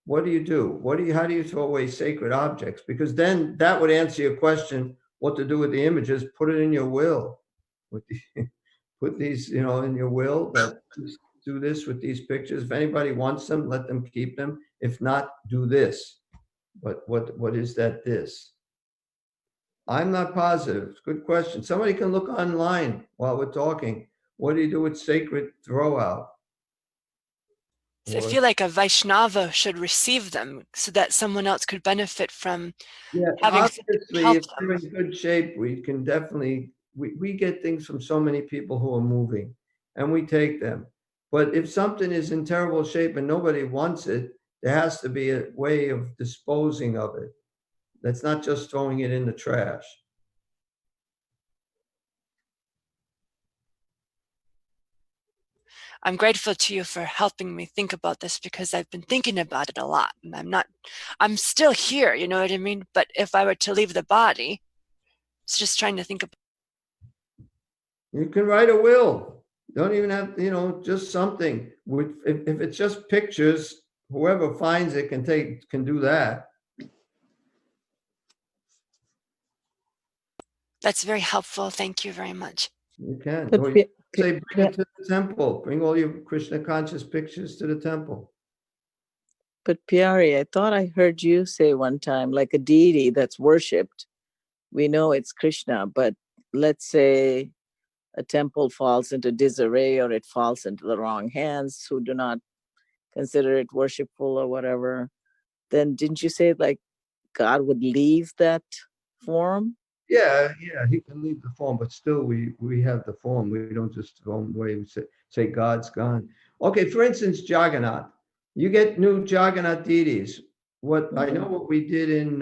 What do you do? How do you throw away sacred objects? Because then that would answer your question, what to do with the images. Put it in your will. Put these, in your will, that do this with these pictures. If anybody wants them, let them keep them. If not, do this. But what is that this? I'm not positive. It's a good question. Somebody can look online while we're talking. What do you do with sacred throw out? So I feel like a Vaishnava should receive them so that someone else could benefit from having obviously, if they're in good shape, we can definitely, we get things from so many people who are moving, and we take them. But if something is in terrible shape and nobody wants it, there has to be a way of disposing of it. That's not just throwing it in the trash. I'm grateful to you for helping me think about this, because I've been thinking about it a lot, and I'm still here, you know what I mean? But if I were to leave the body, it's just trying to think about. You can write a will. Don't even have, just something. If it's just pictures, whoever finds it can do that. That's very helpful. Thank you very much. You can. Or you say, bring it to the temple. Bring all your Krishna conscious pictures to the temple. But Pyari, I thought I heard you say one time, like a deity that's worshipped, we know it's Krishna, but let's say a temple falls into disarray or it falls into the wrong hands who do not consider it worshipful or whatever, then didn't you say like God would leave that form? Yeah, he can leave the form, but still we have the form. We don't just go away and say God's gone. Okay, for instance, Jagannath. You get new Jagannath deities. I know what we did in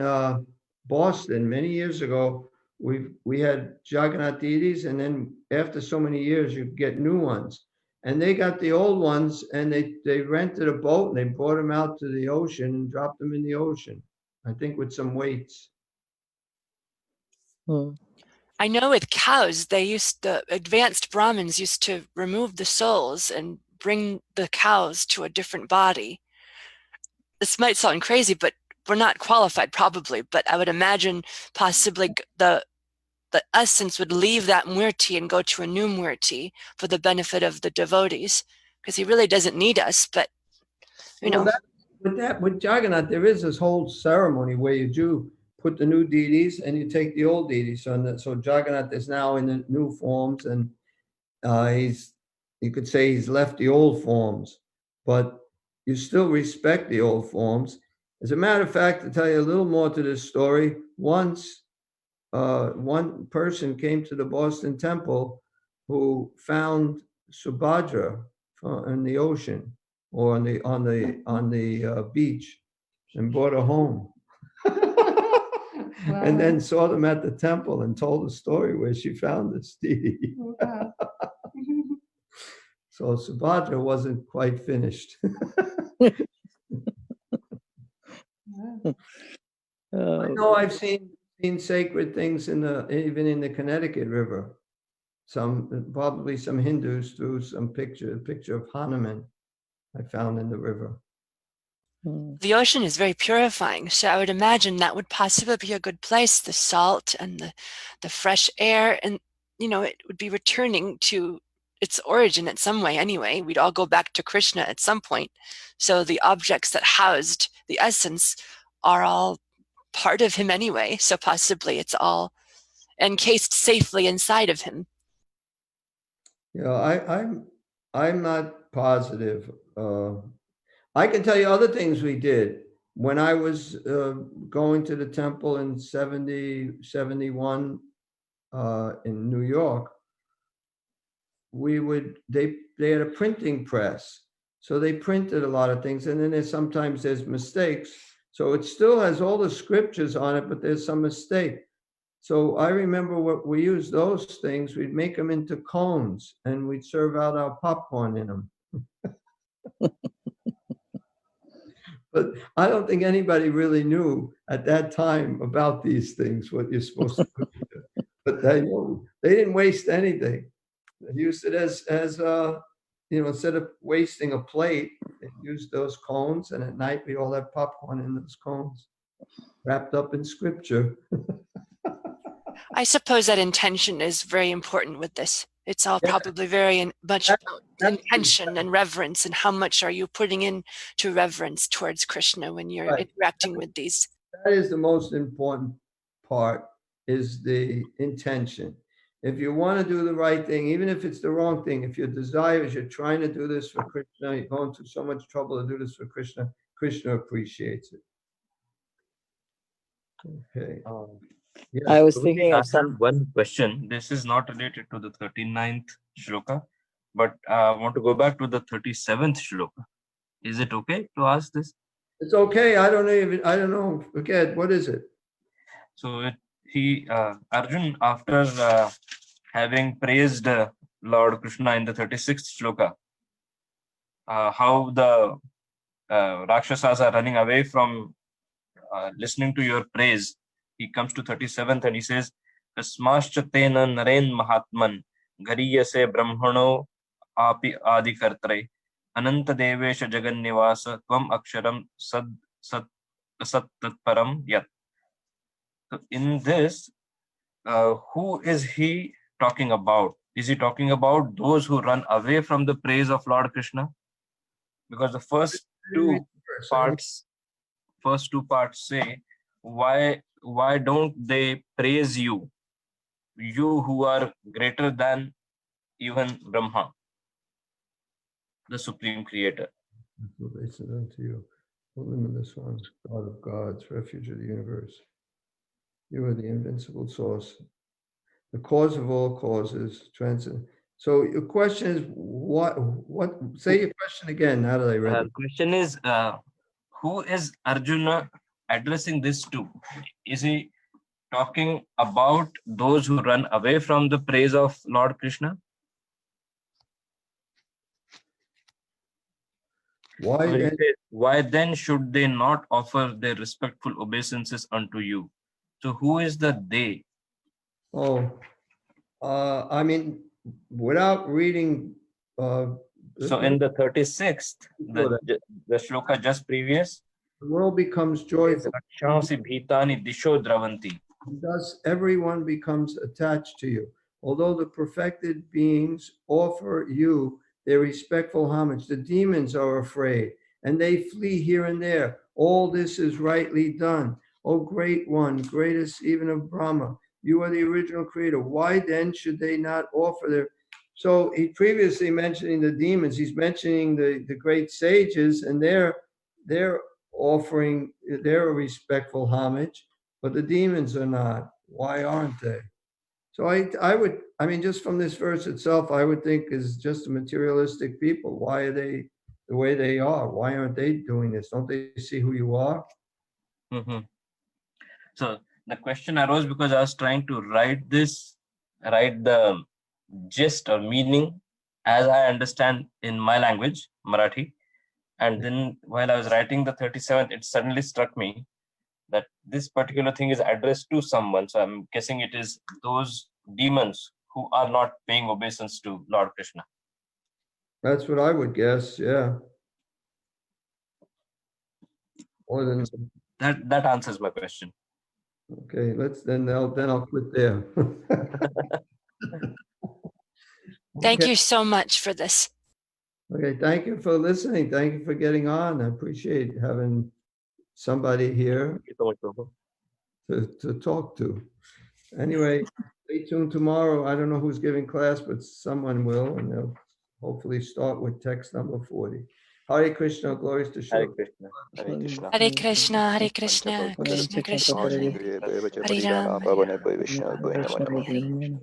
Boston many years ago, we had Jagannath deities, and then after so many years, you get new ones. And they got the old ones, and they rented a boat, and they brought them out to the ocean and dropped them in the ocean, I think with some weights. I know with cows, the advanced Brahmins used to remove the souls and bring the cows to a different body. This might sound crazy, but we're not qualified probably, but I would imagine possibly the essence would leave that murti and go to a new murti for the benefit of the devotees, because he really doesn't need us, but you know. With Jagannath, there is this whole ceremony where you do put the new deities and you take the old deities. So Jagannath is now in the new forms, and you could say he's left the old forms, but you still respect the old forms. As a matter of fact, to tell you a little more to this story, once one person came to the Boston Temple who found Subhadra in the ocean or on the beach and brought her home. And then saw them at the temple and told the story where she found this deity. Wow. So Subhadra wasn't quite finished. I know I've seen sacred things even in the Connecticut River. Probably some Hindus threw a picture of Hanuman I found in the river. The ocean is very purifying, so I would imagine that would possibly be a good place, the salt and the fresh air, and it would be returning to its origin in some way anyway. We'd all go back to Krishna at some point. So the objects that housed the essence are all part of him anyway, so possibly it's all encased safely inside of him. I'm not positive. I can tell you other things we did. When I was going to the temple in 71 in New York, they had a printing press. So they printed a lot of things, and then sometimes there's mistakes. So it still has all the scriptures on it, but there's some mistake. So I remember what we used those things, we'd make them into cones and we'd serve out our popcorn in them. But I don't think anybody really knew at that time about these things, what you're supposed to do. But they didn't waste anything. They used it as instead of wasting a plate, they used those cones, and at night we all have popcorn in those cones, wrapped up in scripture. I suppose that intention is very important with this. It's all probably very much about intention and reverence, and how much are you putting into reverence towards Krishna when you're interacting with these. That is the most important part, is the intention. If you want to do the right thing, even if it's the wrong thing, if your desire is you're trying to do this for Krishna, you're going through so much trouble to do this for Krishna, Krishna appreciates it. Okay. Yes. I was thinking of one question. This is not related to the 39th shloka, but I want to go back to the 37th shloka. Is it okay to ask this? It's okay. I don't know. Forget, what is it? So Arjuna, after having praised Lord Krishna in the 36th shloka, how the Rakshasas are running away from listening to your praise, he comes to 37th and he says, Kasmascha tena naren mahatman gariyase brahmano api adikartre ananta devesha jagannivasa tvam aksharam sat tatparam yat. So in this, who is he talking about? Is he talking about those who run away from the praise of Lord Krishna? Because the first two parts say, why don't they praise you who are greater than even Brahma, the supreme creator? Listen unto you, the limitless one, God of gods, refuge of the universe. You are the invincible source, the cause of all causes, transcend. So your question is what? Say your question again. Now that I read it. The question is, who is Arjuna addressing this to? Is he talking about those who run away from the praise of Lord Krishna? Why then should they not offer their respectful obeisances unto you? So who is the they? Oh, I mean, without reading, So in the 36th, the shloka just previous, the world becomes joyful. Rakshansi bhitani disho dravanti. Thus, everyone becomes attached to you. Although the perfected beings offer you their respectful homage, the demons are afraid and they flee here and there. All this is rightly done. O great one, greatest even of Brahma, you are the original creator. Why then should they not offer their... So he previously mentioning the demons, he's mentioning the great sages, and they're offering their respectful homage, but the demons are not. Why aren't they? So I mean, just from this verse itself, I would think is just a materialistic people. Why are they the way they are? Why aren't they doing this? Don't they see who you are? Mm-hmm. So the question arose because I was trying to write the gist or meaning as I understand in my language, Marathi. And then while I was writing the 37th, it suddenly struck me that this particular thing is addressed to someone. So I'm guessing it is those demons who are not paying obeisance to Lord Krishna. That's what I would guess, yeah. More than... That answers my question. Okay, then I'll quit there. Thank you so much for this. Okay, thank you for listening. Thank you for getting on. I appreciate having somebody here Thank you so much, Prabhu. to talk to. Anyway, stay tuned tomorrow. I don't know who's giving class, but someone will, and they'll hopefully start with text number 40. Hare Krishna, glories to Hare Shri. Krishna. Hare Krishna. Hare Krishna, Hare Krishna, Krishna Krishna, Hare Ram, Hare Ram,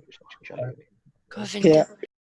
Govinda.